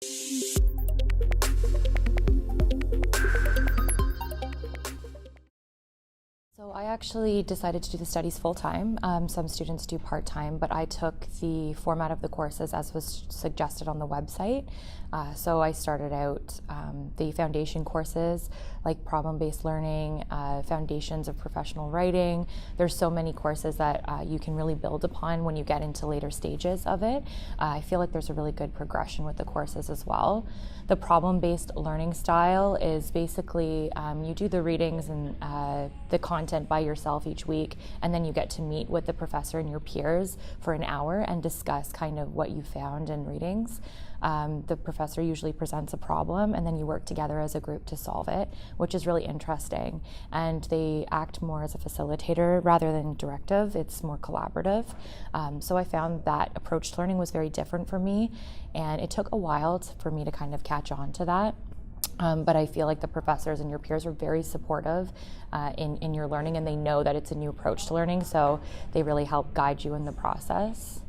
So I actually decided to do the studies full-time. Some students do part-time, but I took the format of the courses as was suggested on the website. So I started out the foundation courses like problem-based learning, foundations of professional writing. There's so many courses that you can really build upon when you get into later stages of it. I feel like there's a really good progression with the courses as well. The problem-based learning style is basically you do the readings and the content by yourself each week, and then you get to meet with the professor and your peers for an hour and discuss kind of what you found in readings. The professor usually presents a problem, and then you work together as a group to solve it, which is really interesting. And they act more as a facilitator rather than directive. It's more collaborative. So I found that approach to learning was very different for me, and it took a while for me to kind of catch on to that. But I feel like the professors and your peers are very supportive in your learning, and they know that it's a new approach to learning, so they really help guide you in the process.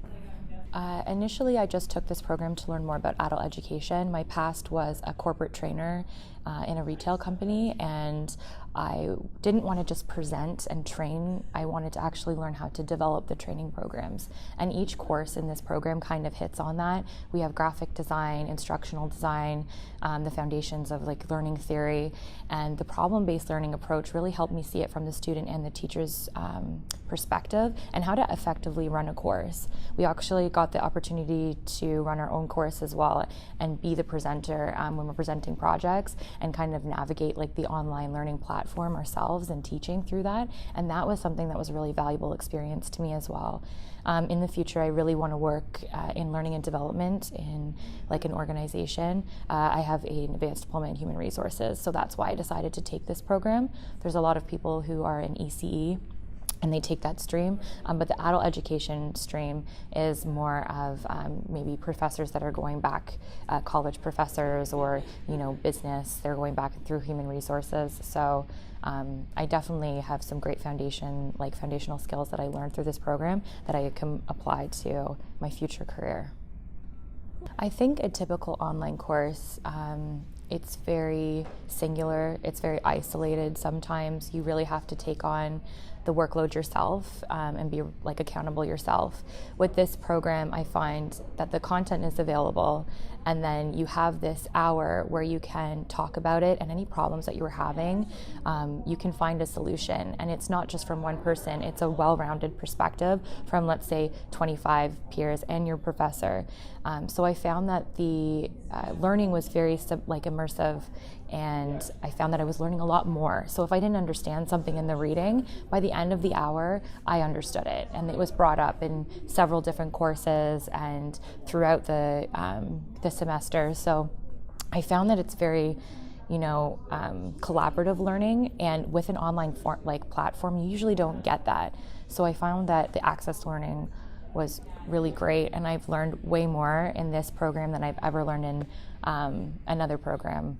Initially, I just took this program to learn more about adult education. My past was a corporate trainer in a retail company, and I didn't want to just present and train. I wanted to actually learn how to develop the training programs. And each course in this program kind of hits on that. We have graphic design, instructional design, the foundations of like learning theory, and the problem-based learning approach really helped me see it from the student and the teacher's perspective and how to effectively run a course. We actually got the opportunity to run our own course as well and be the presenter when we're presenting projects and kind of navigate like the online learning platform ourselves and teaching through that. And that was something that was a really valuable experience to me as well. In the future, I really want to work in learning and development in like an organization. I have an advanced diploma in human resources, so that's why I decided to take this program. There's a lot of people who are in ECE and they take that stream, but the adult education stream is more of maybe professors that are going back, college professors or business, they're going back through human resources. So I definitely have some great foundational skills that I learned through this program that I can apply to my future career. I think a typical online course, it's very singular, it's very isolated. Sometimes you really have to take on the workload yourself and be like accountable yourself. With this program, I find that the content is available, and then you have this hour where you can talk about it, and any problems that you were having, you can find a solution. And it's not just from one person, it's a well-rounded perspective from, let's say, 25 peers and your professor. So I found that the learning was very immersive, and I found that I was learning a lot more. So if I didn't understand something in the reading, by the end of the hour, I understood it. And it was brought up in several different courses and throughout the semester. So I found that it's very collaborative learning, and with an online platform, you usually don't get that. So I found that the access learning was really great, and I've learned way more in this program than I've ever learned in another program.